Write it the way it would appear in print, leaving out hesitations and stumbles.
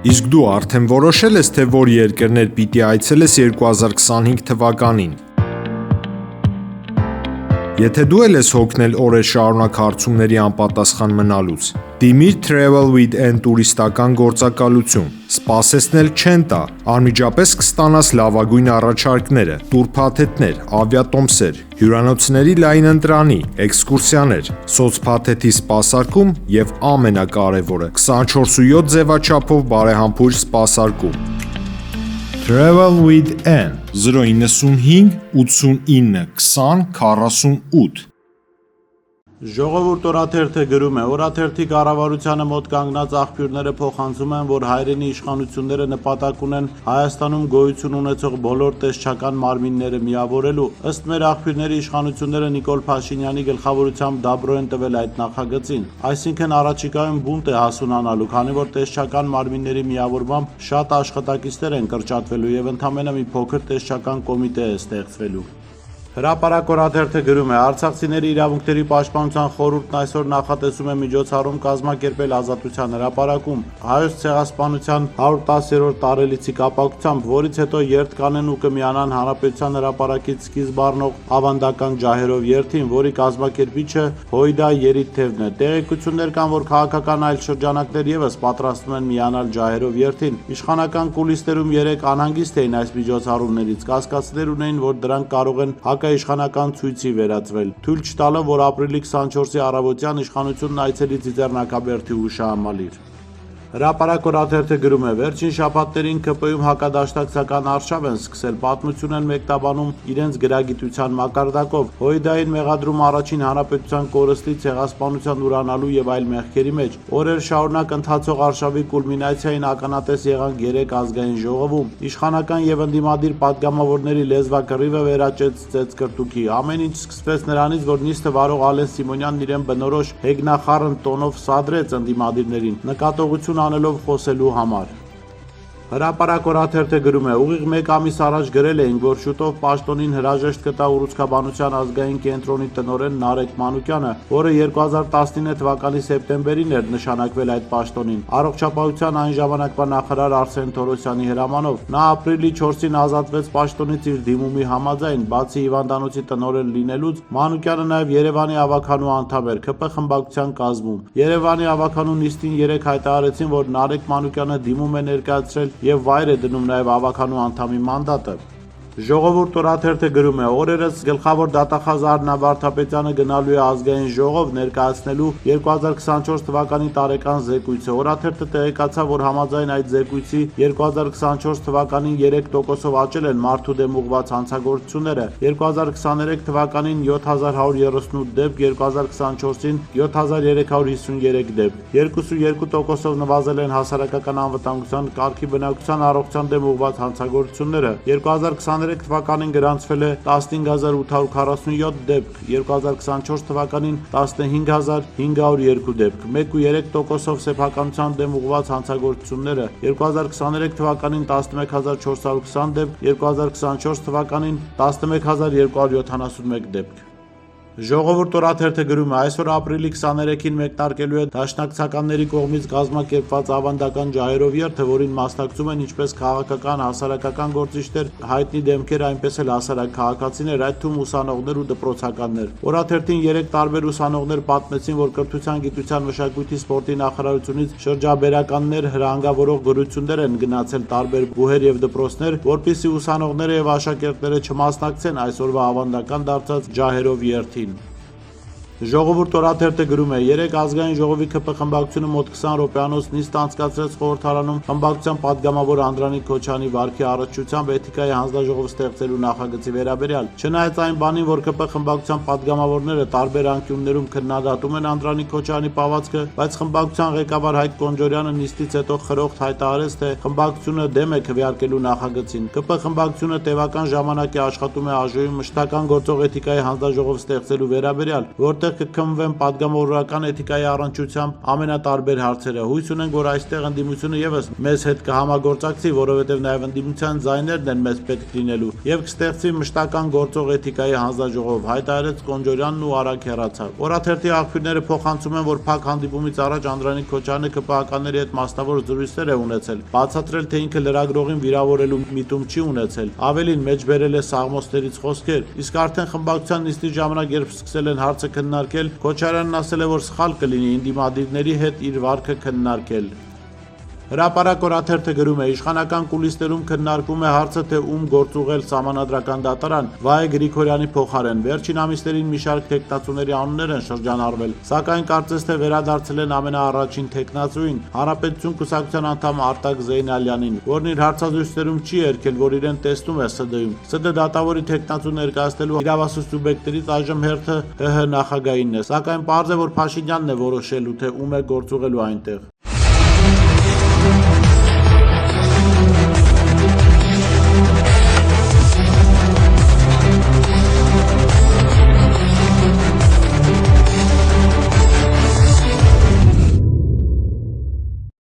Իսկ դու արդեն որոշել ես, թե որ երկրներ պիտի այցելես 2025 թվականին։ Եթե դու էլ ես հոգնել օրեր շարունակ հարցումների անպատասխան մնալուց, դիմիր Travel with N տուրիստական գործակալություն, սպասեցնել չեն տա, անմիջապես կստանաս լավագույն առաջարկները, տուրփաթեթներ, ավիատոմսեր, հյուրանոցների լայն ընտրանի, էքսկուրսիաներ, սոցփաթեթի սպասարկում եւ ամենակարևորը 24/7 ձևաչափով բարեհամբույր սպասարկում։ Travel with N 095 89 20 48 Ժողովուրդ օրաթերթը գրում է. Օրաթերթի կառավարությանը մոտ կանգնած աղբյուրները փոխանցում են, որ հայրենի իշխանությունները նպատակ ունեն Հայաստանում գոյություն ունեցող բոլոր տեսչական մարմինները միավորելու։ Ըստ մեր աղբյուրների, իշխանությունները Նիկոլ Փաշինյանի գլխավորությամբ դաբրո են տվել այդ նախագծին։ Այսինքն առաջիկայում բունտ է հասունանալու, քանի որ տեսչական մարմինների միավորմամբ շատ աշխատակիցներ են կրճատվելու եւ ընդամենը մի փոքր տեսչական կոմիտե է ստեղծվելու։ Հրապարակ օրաթերթը գրում է. Արցախցիների իրավունքների պաշտպանության խորհուրդն այսօր նախատեսում է միջոցառում կազմակերպել Ազատության հրապարակում Հայոց ցեղասպանության 110-րդ տարելիցի կապակցությամբ, որից հետո երթ կանեն ու կմիանան Հանրապետության հրապարակից սկիզբ առնող ավանդական ջահերով երթին, որի կազմակերպիչը Հույդա Երիթևն է։ Տեղեկություններ կան, որ քաղաքական այլ շրջանակներ ևս պատրաստվում են միանալ ջահերով երթին։ Իշխանական կուլիսներում երեք անհանգիստ էին այս միջոցառումներից, կասկածներ ունեին, որ դրանք կարող են հակաիշխանական ցույցի վերածվել, թույլ չտալով, որ ապրիլի 24-ի առավոտյան իշխանությունն այցելի Ծիծեռնակաբերդի հուշահամալիր։ Հրապարակ օրաթերթը գրում է. Վերջին շաբաթներին ԿՊ-ում հակադաշնակցական արշավ են սկսել, պատմություն են մեկտաբանում իրենց գրագիտության մակարդակով, Հույդային մեղադրում առաջին հանրապետության կորստի ցեղասպանության ուրանալու եւ այլ մեղքերի մեջ։ Օրեր շարունակ ընթացող արշավի կուլմինացիային ականատես եղանք 3 ազգային ժողովում։ Իշխանական եւ ընդդիմադիր պատգամավորների լեզվակռիվը վերաճեց ծեծկրտուքի։ Ամեն ինչ սկսվեց նրանից, որ նիստը վարող Ալեն Սիմոնյանն իրեն բնորոշ հեգնախառն տոնով սադրեց ընդդիմադիրներին, նկատողություն անելով խոսելու համար։ Հրապարակ օրաթերթը գրում է. Ուղիղ 1 ամիս առաջ գրել էինք, որ շուտով պաշտոնին հրաժեշտ կտա Ուռուցքաբանության ազգային կենտրոնի տնօրեն Նարեկ Մանուկյանը, որը 2019 թվականի սեպտեմբերին էր նշանակվել այդ պաշտոնին, առողջապահության այն ժամանակվա նախարար Արսեն Թորոսյանի հրամանով։ Նա ապրիլի 4-ին ազատվեց պաշտոնից իր դիմումի համաձայն, բացի հիվանդանոցի տնօրեն լինելուց, Մանուկյանը նաև Երևանի ավականու անդամ էր ԿՊ խմբակցության կազմում։ Երևանի ավականու նիստին 3 հայտարարեցին, որ Նարեկ Մանուկյանը դիմում է ներկայացրել եւ վայր է դնում նաեւ ավականու անդամի մանդատը։ Ժողովուրդ օրաթերթը գրում է. Օրերս գլխավոր դատախազ Արնա Վարդապետյանը գնալու է ազգային ժողով ներկայացնելու 2024 թվականի տարեկան զեկույցը։ Օրաթերթը տեղեկացավ, որ համաձայն այդ զեկույցի 2024 թվականին 3%-ով աճել են մարդու դեմ ուղղված հանցագործությունները, 2023 թվականին 7138 դեպք, 2024-ին 7353 դեպք, 2.2%-ով նվազել են հասարակական անվտանգության, կարգի բնակության, առողջության դեմ ուղղված հանցագործությունները, 2023 թվականին գրանցվել է 15847 դեպք, 2024 թվականին 15502 դեպք, 1.3%-ով սեփականության դեմ ուղղված հանցագործությունները, 2023 թվականին 11420 դեպք, 2024 թվականին 11271 դեպք։ Ժողովուրդ օրաթերթը գրում է. Այսօր ապրիլի 23-ին մեկնարկելու է դաշնակցականների կողմից կազմակերպված ավանդական ջահերով երթը, որին մասնակցում են ինչպես քաղաքական, հասարակական գործիչներ, հայտնի դեմքեր, այնպես էլ հասարակ քաղաքացիներ, այդ թվում ուսանողներ ու դպրոցականներ։ Օրաթերթին 3 տարբեր ուսանողներ պատմեցին, որ կրթության, գիտության, մշակույթի, սպորտի նախարարությունից շրջաբերականներ հրահանգավորող գրություններ են գնացել տարբեր բուհեր եւ դպրոցներ, որպիսի ուսանողները եւ աշակերտները չմասնակցեն այսօրվա ավանդական դարձած ջահերով երթին։ Ժողովուրդ օրաթերթը գրում է. 3 ազգային ժողովի ԿՊ խմբակցությունը մոտ 20 րոպեանոց նիստ անցկացրեց խորհրդարանում խմբակցության падգամավոր Անդրանիկ Քոչյանի վարքի առողջությամբ էթիկայի հանձնաժողով ստեղծելու նախագծի վերաբերյալ։ Չնայած այն բանին, որ ԿՊ խմբակցության падգամավորները տարբեր անկյուններում քննադատում են Անդրանիկ Քոչյանի պահվածքը, բայց խմբակցության ղեկավար Հայկ Կոնջորյանը նիստից հետո խրոխտ հայտարարեց, թե խմբակցությունը դեմ է քվեարկելու նախագծին։ ԿՊ խմբակցությունը տևական ժամանակ է աշխատում է ԱԺ-ում մշտական գործող էթիկայի հանձնաժողով ստեղծելու վերաբերյալ, որտեղ որտեղ կքննվեն պատգամավորական էթիկայի առնչությամբ ամենատարբեր հարցերը։ Հույս ունենք, որ այստեղ ընդդիմությունը եւս մեզ հետ կհամագործակցի, որովհետեւ նաեւ ընդդիմության ձայներն են մեզ պետք լինելու եւ կստեղծվի մշտական գործող էթիկայի հանձնաժողով, հայտարարեց Կոնջորյանն ու արագ հեռացավ։ Օրաթերթի աղբյուրները փոխանցում են, որ փակ հանդիպումից առաջ Անդրանիկ Քոչարյանը ԿՊԱ-ականների հետ մասնավոր զրույցներ է ունեցել, բացատրել, թե ինքը լրագրողին վիրավորելու միտում չի ունեցել, ավելին մեջբերել է սաղմոսներից խոսքեր, իսկ արդեն խմբակցության նիստի ժամանակ, երբ սկսել են հարցը քննարկել, Քոչարյանն ասել է, որ սխալ կլինի ընդդիմադիրների հետ իր վարքը քննարկել։ Հրապարակ օրաթերթը գրում է. իշխանական կուլիսներում քննարկվում է հարցը, թե ում գործուղել սահմանադրական դատարան Վահե Գրիգորյանի փոխարեն։ Վերջին ամիսներին մի շարք թեկնածուների անուններ են շրջանառվել, սակայն կարծես թե վերադարձել են ամենաառաջին թեկնածուին, Հանրապետություն կուսակցության անդամ Արտակ Զեյնալյանին, որն իր հարցազրույցներում չի երգել, որ իրեն տեսնում է ՍԴ-ում։ ՍԴ դատավորի թեկնածու ներկայացնելու իրավասու սուբյեկտներից այժմ հերթը ՀՀ նախագահինն է, սակայն պարզ է, որ Փաշինյանն է որոշելու, թե ում է գործուղելու այնտեղ։